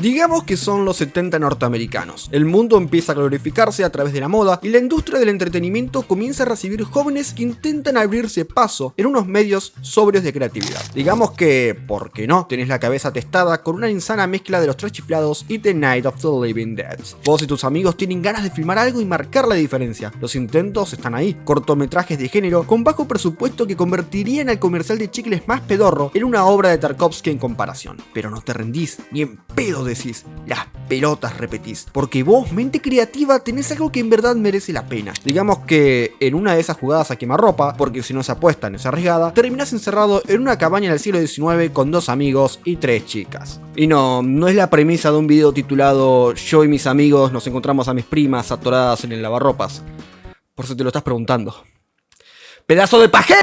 Digamos que son los 70 norteamericanos. El mundo empieza a glorificarse a través de la moda y la industria del entretenimiento comienza a recibir jóvenes que intentan abrirse paso en unos medios sobrios de creatividad. Digamos que, ¿por qué no? Tenés la cabeza testada con una insana mezcla de Los Tres Chiflados y The Night of the Living Dead. Vos y tus amigos tienen ganas de filmar algo y marcar la diferencia. Los intentos están ahí. Cortometrajes de género con bajo presupuesto que convertirían al comercial de chicles más pedorro en una obra de Tarkovsky en comparación. Pero no te rendís, ni en pedo decís, las pelotas repetís, porque vos, mente creativa, tenés algo que en verdad merece la pena. Digamos que en una de esas jugadas a quemarropa, porque si no se apuesta no es arriesgada, terminás encerrado en una cabaña del siglo XIX con 2 amigos y 3 chicas. Y no es la premisa de un video titulado "Yo y mis amigos nos encontramos a mis primas atoradas en el lavarropas". Por si te lo estás preguntando. ¡Pedazo de paje!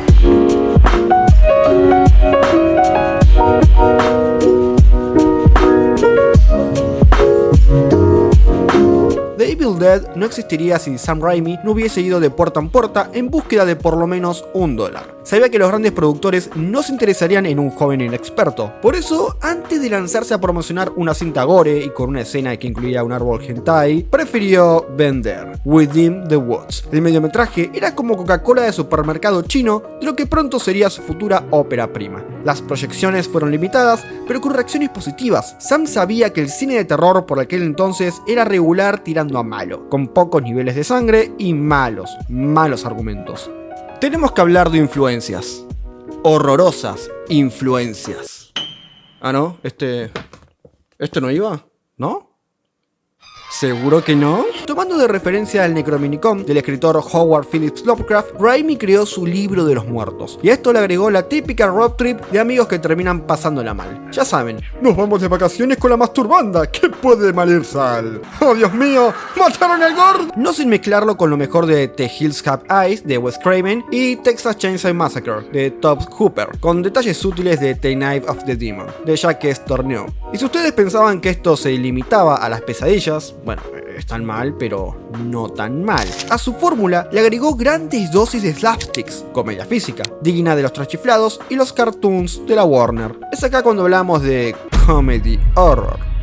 The Evil Dead no existiría si Sam Raimi no hubiese ido de puerta en puerta en búsqueda de por lo menos $1. Sabía que los grandes productores no se interesarían en un joven inexperto. Por eso, antes de lanzarse a promocionar una cinta gore y con una escena que incluía un árbol hentai, prefirió vender Within the Woods. El mediometraje era como Coca-Cola de supermercado chino, de lo que pronto sería su futura ópera prima. Las proyecciones fueron limitadas, pero con reacciones positivas. Sam sabía que el cine de terror por aquel entonces era regular tirando a malo, con pocos niveles de sangre y malos argumentos. Tenemos que hablar de influencias. Horrorosas influencias. Ah, ¿no? ¿Este no iba? ¿No? ¿Seguro que no? Tomando de referencia al Necronomicon del escritor Howard Phillips Lovecraft, Raimi creó su libro de los muertos, y a esto le agregó la típica road trip de amigos que terminan pasándola mal. Ya saben, nos vamos de vacaciones con la masturbanda, ¿qué puede malir sal? ¡Oh, Dios mío! ¡Mataron al gordo! No sin mezclarlo con lo mejor de The Hills Have Eyes de Wes Craven y Texas Chainsaw Massacre de Tobe Hooper, con detalles útiles de The Knife of the Demon de Jacques Tourneur. Y si ustedes pensaban que esto se limitaba a las pesadillas, bueno, están mal, pero no tan mal. A su fórmula le agregó grandes dosis de slapsticks, comedia física, digna de Los Tres Chiflados y los cartoons de la Warner. Es acá cuando hablamos de comedy horror.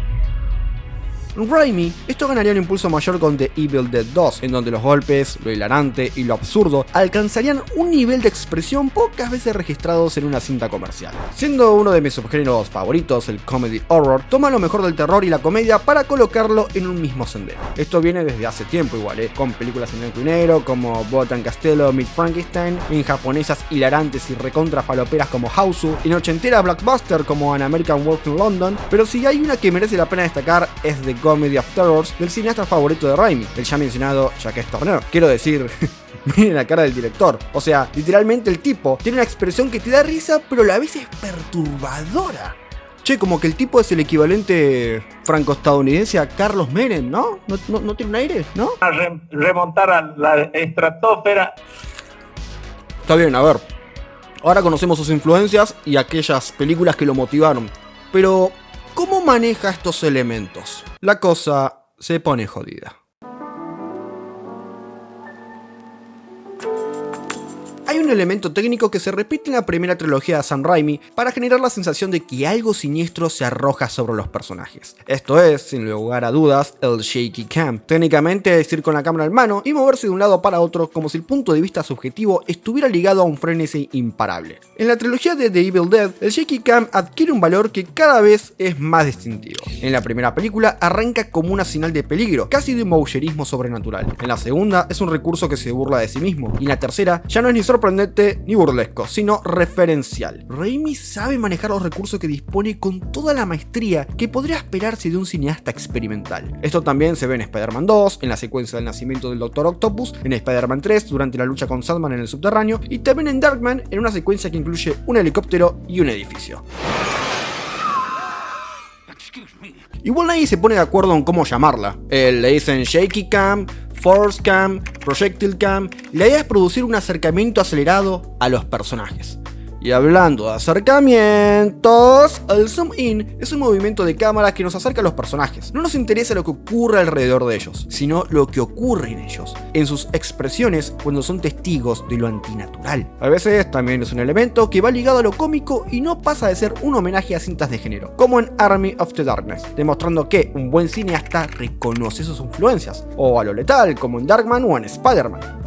Raimi, esto ganaría un impulso mayor con The Evil Dead 2, en donde los golpes, lo hilarante y lo absurdo alcanzarían un nivel de expresión pocas veces registrados en una cinta comercial. Siendo uno de mis subgéneros favoritos, el comedy horror, toma lo mejor del terror y la comedia para colocarlo en un mismo sendero. Esto viene desde hace tiempo igual, con películas en blanco y negro como Bot and Castello Meet Frankenstein, en japonesas hilarantes y recontra faloperas como Hausu, en ochentera blockbuster como An American Werewolf in London, pero si hay una que merece la pena destacar es The Comedy of Terrors del cineasta favorito de Raimi, el ya mencionado Jacques Tourneur. Quiero decir, miren la cara del director. O sea, literalmente el tipo tiene una expresión que te da risa, pero a la vez es perturbadora. Che, como que el tipo es el equivalente franco-estadounidense a Carlos Menem, ¿no? ¿No tiene un aire, no? Remontar a la estratosfera. Está bien, a ver. Ahora conocemos sus influencias y aquellas películas que lo motivaron. Pero ¿cómo maneja estos elementos? La cosa se pone jodida. Hay un elemento técnico que se repite en la primera trilogía de Sam Raimi para generar la sensación de que algo siniestro se arroja sobre los personajes. Esto es, sin lugar a dudas, el shaky cam. Técnicamente es ir con la cámara en mano y moverse de un lado para otro como si el punto de vista subjetivo estuviera ligado a un frenesí imparable. En la trilogía de The Evil Dead, el shaky cam adquiere un valor que cada vez es más distintivo. En la primera película arranca como una señal de peligro, casi de un voyeurismo sobrenatural. En la segunda es un recurso que se burla de sí mismo. Y en la tercera ya no es ni sorprendente ni burlesco, sino referencial. Raimi sabe manejar los recursos que dispone con toda la maestría que podría esperarse de un cineasta experimental. Esto también se ve en Spider-Man 2, en la secuencia del nacimiento del Dr. Octopus, en Spider-Man 3 durante la lucha con Sandman en el subterráneo y también en Darkman en una secuencia que incluye un helicóptero y un edificio. Igual nadie se pone de acuerdo en cómo llamarla. Le dicen shaky cam, force cam, projectile cam. La idea es producir un acercamiento acelerado a los personajes. Y hablando de acercamientos, el zoom in es un movimiento de cámara que nos acerca a los personajes. No nos interesa lo que ocurre alrededor de ellos, sino lo que ocurre en ellos, en sus expresiones cuando son testigos de lo antinatural. A veces también es un elemento que va ligado a lo cómico y no pasa de ser un homenaje a cintas de género, como en Army of the Darkness, demostrando que un buen cineasta reconoce sus influencias, o a lo letal, como en Darkman o en Spider-Man.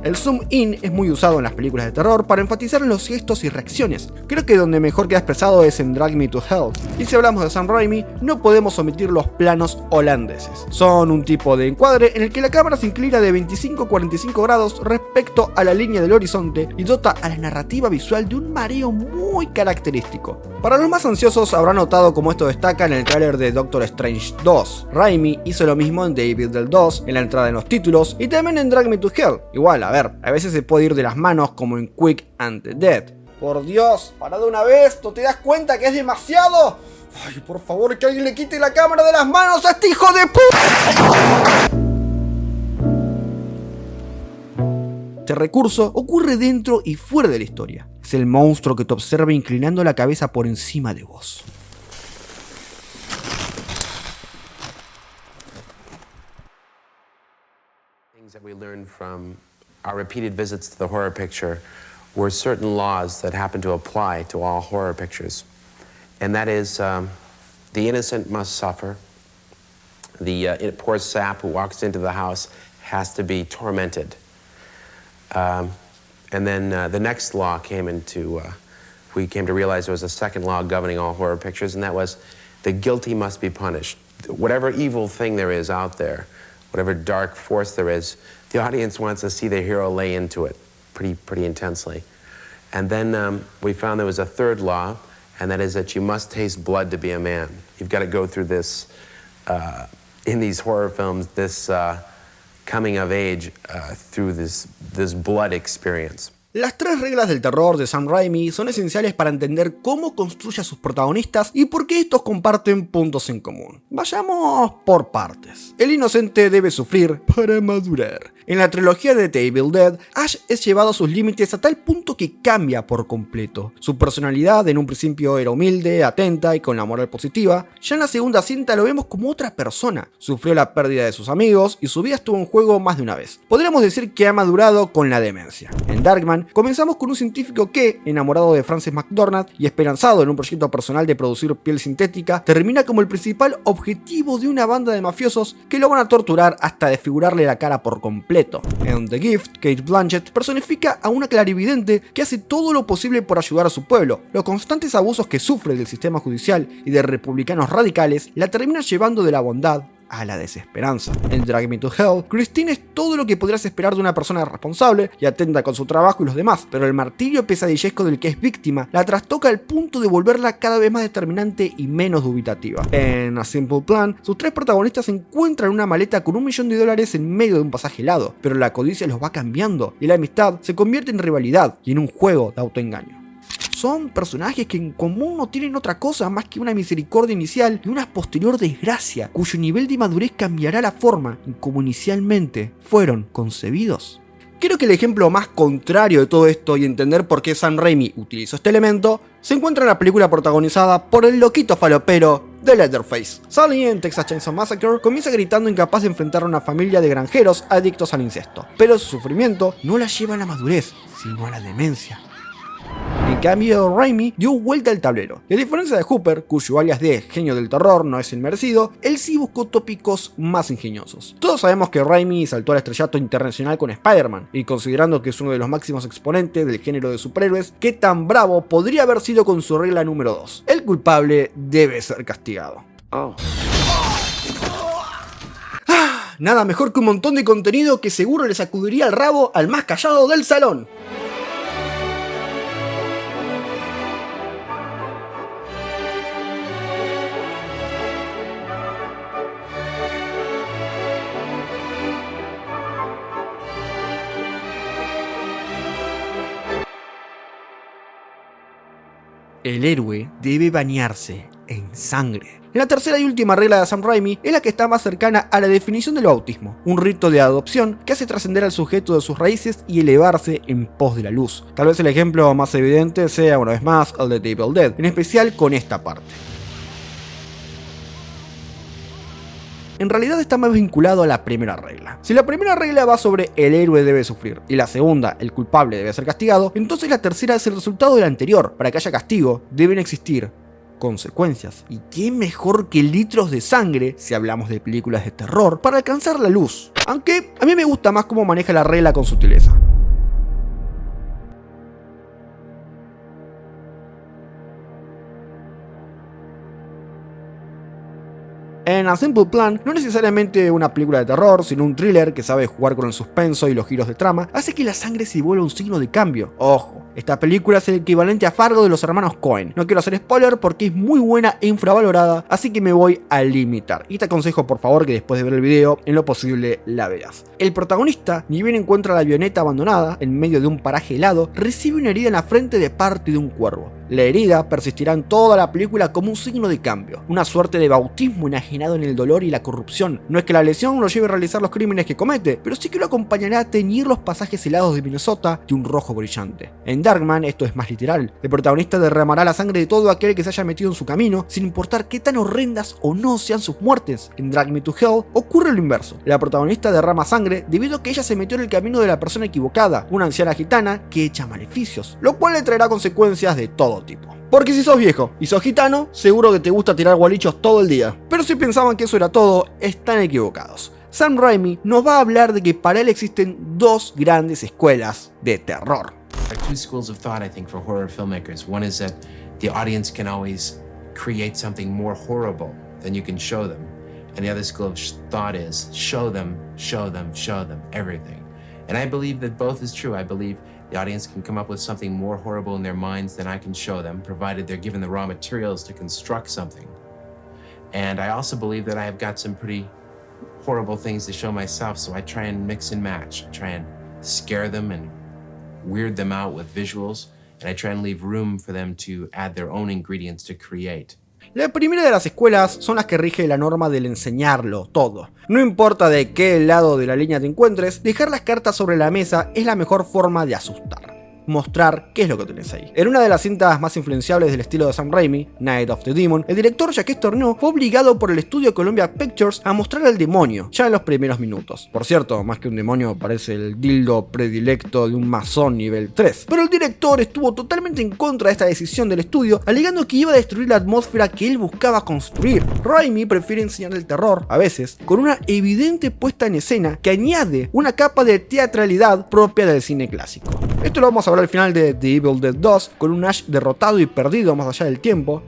El zoom in es muy usado en las películas de terror para enfatizar en los gestos y reacciones. Creo que donde mejor queda expresado es en Drag Me to Hell. Y si hablamos de Sam Raimi, no podemos omitir los planos holandeses. Son un tipo de encuadre en el que la cámara se inclina de 25 a 45 grados respecto a la línea del horizonte y dota a la narrativa visual de un mareo muy característico. Para los más ansiosos habrán notado cómo esto destaca en el tráiler de Doctor Strange 2. Raimi hizo lo mismo en David del 2, en la entrada en los títulos y también en Drag Me to Hell. Igual, a veces se puede ir de las manos como en Quick and the Dead. Por Dios, para de una vez, ¿no te das cuenta que es demasiado? Ay, por favor, que alguien le quite la cámara de las manos a este hijo de puta. Este recurso ocurre dentro y fuera de la historia. Es el monstruo que te observa inclinando la cabeza por encima de vos. Things that we learned from our repeated visits to the horror picture were certain laws that happen to apply to all horror pictures. And that is, the innocent must suffer. The poor sap who walks into the house has to be tormented. And then the next law came into, we came to realize there was a second law governing all horror pictures, and that was the guilty must be punished. Whatever evil thing there is out there, whatever dark force there is, the audience wants to see the hero lay into it pretty intensely. And then we found there was a third law, and that is that you must taste blood to be a man. You've got to go through this, in these horror films, this coming of age through this blood experience. Las tres reglas del terror de Sam Raimi son esenciales para entender cómo construye a sus protagonistas y por qué estos comparten puntos en común. Vayamos por partes. El inocente debe sufrir para madurar. En la trilogía de The Evil Dead, Ash es llevado a sus límites a tal punto que cambia por completo. Su personalidad en un principio era humilde, atenta y con la moral positiva. Ya en la segunda cinta lo vemos como otra persona. Sufrió la pérdida de sus amigos y su vida estuvo en juego más de una vez. Podríamos decir que ha madurado con la demencia. En Darkman, comenzamos con un científico que, enamorado de Frances McDormand y esperanzado en un proyecto personal de producir piel sintética, termina como el principal objetivo de una banda de mafiosos que lo van a torturar hasta desfigurarle la cara por completo. En The Gift, Cate Blanchett personifica a una clarividente que hace todo lo posible por ayudar a su pueblo. Los constantes abusos que sufre del sistema judicial y de republicanos radicales la terminan llevando de la bondad a la desesperanza. En Drag Me to Hell, Christine es todo lo que podrías esperar de una persona responsable y atenta con su trabajo y los demás, pero el martirio pesadillesco del que es víctima la trastoca al punto de volverla cada vez más determinante y menos dubitativa. En A Simple Plan, sus tres protagonistas se encuentran en una maleta con $1 millón en medio de un pasaje helado, pero la codicia los va cambiando y la amistad se convierte en rivalidad y en un juego de autoengaño. Son personajes que en común no tienen otra cosa más que una misericordia inicial y una posterior desgracia, cuyo nivel de madurez cambiará la forma en como inicialmente fueron concebidos. Creo que el ejemplo más contrario de todo esto y entender por qué Sam Raimi utilizó este elemento se encuentra en la película protagonizada por el loquito falopero de Leatherface. Sully en Texas Chainsaw Massacre comienza gritando incapaz de enfrentar a una familia de granjeros adictos al incesto, pero su sufrimiento no la lleva a la madurez, sino a la demencia. En cambio, Raimi dio vuelta al tablero, y a diferencia de Hooper, cuyo alias de genio del terror no es inmerecido, él sí buscó tópicos más ingeniosos. Todos sabemos que Raimi saltó al estrellato internacional con Spider-Man, y considerando que es uno de los máximos exponentes del género de superhéroes, qué tan bravo podría haber sido con su regla número 2. El culpable debe ser castigado. Nada mejor que un montón de contenido que seguro le sacudiría el rabo al más callado del salón. El héroe debe bañarse en sangre. La tercera y última regla de Sam Raimi es la que está más cercana a la definición del bautismo, un rito de adopción que hace trascender al sujeto de sus raíces y elevarse en pos de la luz. Tal vez el ejemplo más evidente sea una vez más el de The Evil Dead, en especial con esta parte. En realidad está más vinculado a la primera regla. Si la primera regla va sobre el héroe debe sufrir y la segunda, el culpable debe ser castigado, entonces la tercera es el resultado de la anterior. Para que haya castigo, deben existir consecuencias. ¿Y qué mejor que litros de sangre, si hablamos de películas de terror, para alcanzar la luz? Aunque a mí me gusta más cómo maneja la regla con sutileza. En A Simple Plan, no necesariamente una película de terror, sino un thriller que sabe jugar con el suspenso y los giros de trama, hace que la sangre se vuelva un signo de cambio. Ojo, esta película es el equivalente a Fargo de los hermanos Coen. No quiero hacer spoiler porque es muy buena e infravalorada, así que me voy a limitar. Y te aconsejo por favor que después de ver el video, en lo posible la veas. El protagonista, ni bien encuentra la avioneta abandonada en medio de un paraje helado, recibe una herida en la frente de parte de un cuervo. La herida persistirá en toda la película como un signo de cambio, una suerte de bautismo enajenado en el dolor y la corrupción. No es que la lesión lo lleve a realizar los crímenes que comete, pero sí que lo acompañará a teñir los pasajes helados de Minnesota de un rojo brillante. En Darkman esto es más literal. El protagonista derramará la sangre de todo aquel que se haya metido en su camino, sin importar qué tan horrendas o no sean sus muertes. En Drag Me to Hell ocurre lo inverso. La protagonista derrama sangre debido a que ella se metió en el camino de la persona equivocada, una anciana gitana que echa maleficios, lo cual le traerá consecuencias de todo tipo. Porque si sos viejo y sos gitano, seguro que te gusta tirar gualichos todo el día. Pero si pensaban que eso era todo, están equivocados. Sam Raimi nos va a hablar de que para él existen dos grandes escuelas de terror. There are two schools of thought, I think, for horror filmmakers. One is that the audience can always create something more horrible than you can show them. And the other school of thought is show them everything. And I believe that both is true. I believe the audience can come up with something more horrible in their minds than I can show them, provided they're given the raw materials to construct something. And I also believe that I have got some pretty horrible things to show myself, so I try and mix and match. I try and scare them and weird them out with visuals, and I try and leave room for them to add their own ingredients to create. La primera de las escuelas son las que rige la norma del enseñarlo todo. No importa de qué lado de la línea te encuentres, dejar las cartas sobre la mesa es la mejor forma de asustar. Mostrar qué es lo que tenés ahí. En una de las cintas más influenciables del estilo de Sam Raimi, Night of the Demon, el director Jacques Tourneur fue obligado por el estudio Columbia Pictures a mostrar al demonio, ya en los primeros minutos. Por cierto, más que un demonio parece el dildo predilecto de un masón nivel 3. Pero el director estuvo totalmente en contra de esta decisión del estudio, alegando que iba a destruir la atmósfera que él buscaba construir. Raimi prefiere enseñar el terror, a veces, con una evidente puesta en escena que añade una capa de teatralidad propia del cine clásico. Esto lo vamos a ver al final de The Evil Dead 2, con un Ash derrotado y perdido más allá del tiempo.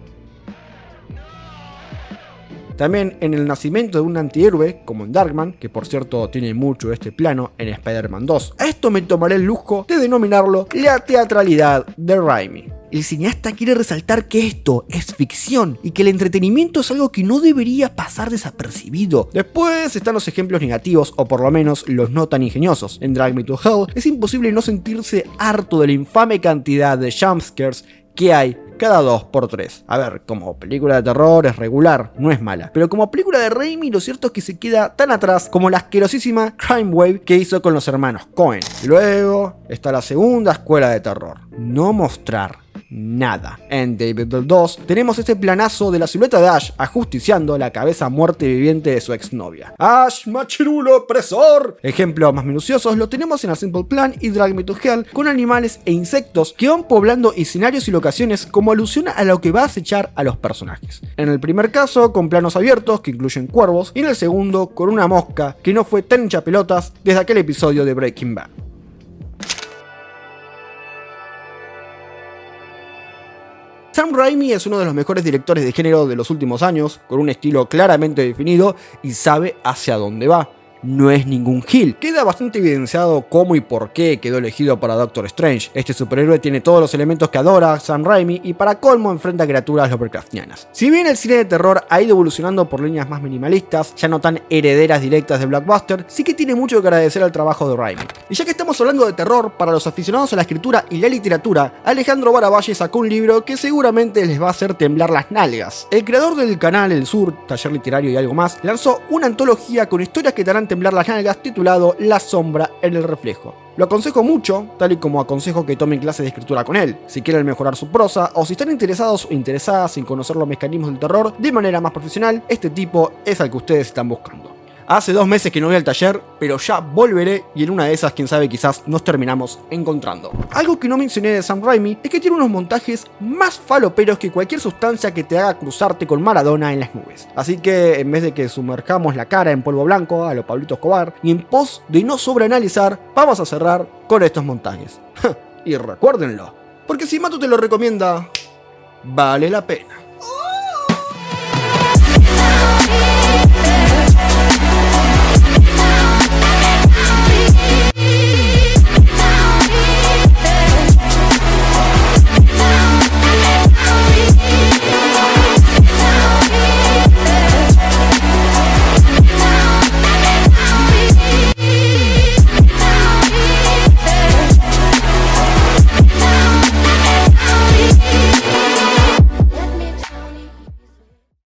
También en el nacimiento de un antihéroe, como en Darkman, que por cierto tiene mucho de este plano en Spider-Man 2. A esto me tomaré el lujo de denominarlo la teatralidad de Raimi. El cineasta quiere resaltar que esto es ficción y que el entretenimiento es algo que no debería pasar desapercibido. Después están los ejemplos negativos, o por lo menos los no tan ingeniosos. En Drag Me to Hell es imposible no sentirse harto de la infame cantidad de jumpscares que hay cada 2x3. A ver, como película de terror es regular, no es mala. Pero como película de Raimi, lo cierto es que se queda tan atrás como la asquerosísima Crime Wave que hizo con los hermanos Coen. Luego está la segunda escuela de terror: no mostrar nada. En The Evil Dead 2 tenemos este planazo de la silueta de Ash ajusticiando la cabeza muerta y viviente de su exnovia. ¡Ash, machirulo opresor! Ejemplos más minuciosos lo tenemos en A Simple Plan y Drag Me to Hell, con animales e insectos que van poblando escenarios y locaciones como alusión a lo que va a acechar a los personajes. En el primer caso con planos abiertos que incluyen cuervos, y en el segundo con una mosca que no fue tan hincha pelotas desde aquel episodio de Breaking Bad. Sam Raimi es uno de los mejores directores de género de los últimos años, con un estilo claramente definido y sabe hacia dónde va. no es ningún gil. Queda bastante evidenciado cómo y por qué quedó elegido para Doctor Strange. Este superhéroe tiene todos los elementos que adora Sam Raimi y para colmo enfrenta criaturas Lovecraftianas. Si bien el cine de terror ha ido evolucionando por líneas más minimalistas, ya no tan herederas directas de blockbuster, sí que tiene mucho que agradecer al trabajo de Raimi. Y ya que estamos hablando de terror, para los aficionados a la escritura y la literatura, Alejandro Baravalle sacó un libro que seguramente les va a hacer temblar las nalgas. El creador del canal El Sur, Taller Literario y algo más, lanzó una antología con historias que te harán temblar las nalgas titulado La sombra en el reflejo. Lo aconsejo mucho, tal y como aconsejo que tomen clases de escritura con él, si quieren mejorar su prosa o si están interesados o interesadas en conocer los mecanismos del terror de manera más profesional, este tipo es al que ustedes están buscando. Hace 2 meses que no voy al taller, pero ya volveré y en una de esas, quién sabe, quizás nos terminamos encontrando. Algo que no mencioné de Sam Raimi es que tiene unos montajes más faloperos que cualquier sustancia que te haga cruzarte con Maradona en las nubes. Así que en vez de que sumerjamos la cara en polvo blanco a lo Pablito Escobar y en pos de no sobreanalizar, vamos a cerrar con estos montajes. Y recuérdenlo, porque si Matu te lo recomienda, vale la pena.